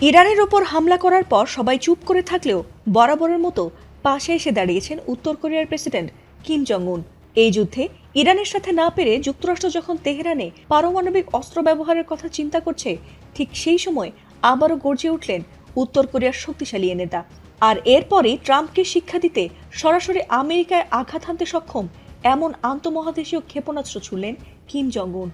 ইরানের ওপর হামলা করার পর সবাই চুপ করে থাকলেও বরাবরের মতো পাশে এসে দাঁড়িয়েছেন উত্তর কোরিয়ার প্রেসিডেন্ট কিম জং উন। এই যুদ্ধে ইরানের সাথে না পেরে যুক্তরাষ্ট্র যখন তেহরানে পারমাণবিক অস্ত্র ব্যবহারের কথা চিন্তা করছে, ঠিক সেই সময় আবারও গর্জে উঠলেন উত্তর কোরিয়ার শক্তিশালী এ নেতা। আর এরপরই ট্রাম্পকে শিক্ষা দিতে সরাসরি আমেরিকায় আঘাত হানতে সক্ষম এমন আন্তঃমহাদেশীয় ক্ষেপণাস্ত্র ছুড়লেন কিম জং উন।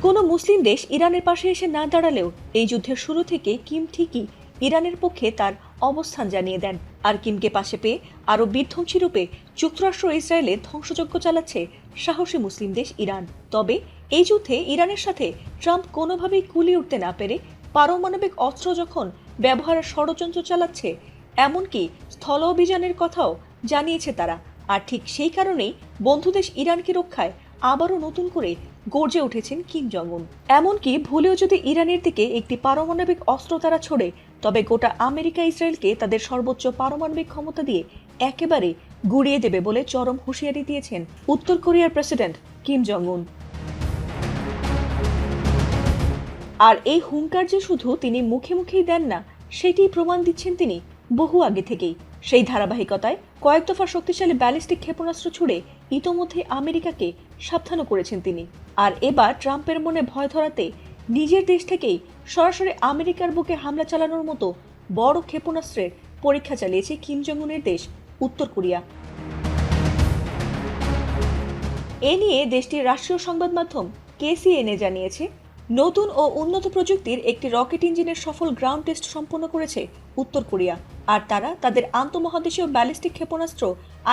কোনো মুসলিম দেশ ইরানের পাশে এসে না দাঁড়ালেও এই যুদ্ধের শুরু থেকে কিম ঠিকই ইরানের পক্ষে তার অবস্থান জানিয়ে দেন। আর কিমকে পাশে পেয়ে আরও বিধ্বংসী রূপে যুক্তরাষ্ট্র ইসরায়েলে ধ্বংসযজ্ঞ চালাচ্ছে সাহসী মুসলিম দেশ ইরান। তবে এই যুদ্ধে ইরানের সাথে ট্রাম্প কোনোভাবেই কুলিয়ে উঠতে না পেরে পারমাণবিক অস্ত্র যখন ব্যবহারের ষড়যন্ত্র চালাচ্ছে, এমনকি স্থল অভিযানের কথাও জানিয়েছে তারা। আর ঠিক সেই কারণেই বন্ধুদেশ ইরানকে রক্ষায় আবারও নতুন করে গর্জে উঠেছেন কিম জং উন। এমনকি ভুলেও যদি ইরানের দিকে একটি পারমাণবিক অস্ত্র তারা ছোড়ে, তবে গোটা আমেরিকা ইসরায়েলকে তাদের সর্বোচ্চ পারমাণবিক ক্ষমতা দিয়ে একেবারে গুড়িয়ে দেবে বলে চরম হুঁশিয়ারি দিয়েছেন উত্তর কোরিয়ার প্রেসিডেন্ট কিম জং উন। আর এই হুঙ্কার যে শুধু তিনি মুখে মুখেই দেন না, সেটিই প্রমাণ দিচ্ছেন তিনি বহু আগে থেকেই। সেই ধারাবাহিকতায় কয়েক দফা শক্তিশালী ব্যালিস্টিক ক্ষেপণাস্ত্র ছুড়ে ইতোমধ্যে আমেরিকাকে সাবধানও করেছেন তিনি। আর এবার ট্রাম্পের মনে ভয় ধরাতে নিজের দেশ থেকেই সরাসরি আমেরিকার বুকে হামলা চালানোর মতো বড় ক্ষেপণাস্ত্রের পরীক্ষা চালিয়েছে কিম জং উনের দেশ উত্তর কোরিয়া। এ নিয়ে দেশটির রাষ্ট্রীয় সংবাদ মাধ্যম KCNA জানিয়েছে, নতুন ও উন্নত প্রযুক্তির একটি রকেট ইঞ্জিনের সফল গ্রাউন্ড টেস্ট সম্পন্ন করেছে উত্তর কোরিয়া। আর তারা তাদের আন্তঃমহাদেশীয় ব্যালিস্টিক ক্ষেপণাস্ত্র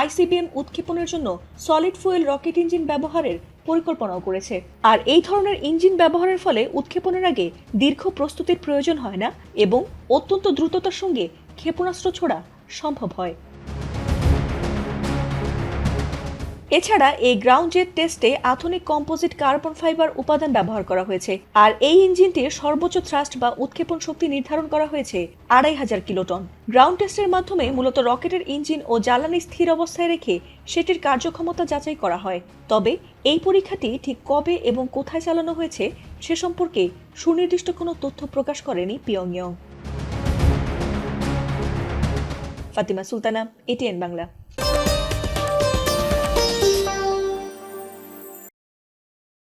ICBM উৎক্ষেপণের জন্য সলিড ফুয়েল রকেট ইঞ্জিন ব্যবহারের পরিকল্পনাও করেছে। আর এই ধরনের ইঞ্জিন ব্যবহারের ফলে উৎক্ষেপণের আগে দীর্ঘ প্রস্তুতির প্রয়োজন হয় না এবং অত্যন্ত দ্রুততার সঙ্গে ক্ষেপণাস্ত্র ছোড়া সম্ভব হয়। এছাড়া এই গ্রাউন্ড জেট টেস্টে আধুনিক কম্পোজিট কার্বন ফাইবার উপাদান ব্যবহার করা হয়েছে। আর এই ইঞ্জিনটির সর্বোচ্চ থ্রাস্ট বা উৎক্ষেপণ শক্তি নির্ধারণ করা হয়েছে 2500 কিলোটন। গ্রাউন্ড টেস্টের মাধ্যমে মূলত রকেটের ইঞ্জিন ও জ্বালানি স্থির অবস্থায় রেখে সেটির কার্যক্ষমতা যাচাই করা হয়। তবে এই পরীক্ষাটি ঠিক কবে এবং কোথায় চালানো হয়েছে সে সম্পর্কে সুনির্দিষ্ট কোনো তথ্য প্রকাশ করেনি পিয়ংইয়ং। ফাতিমা সুলতানা, ATN বাংলা।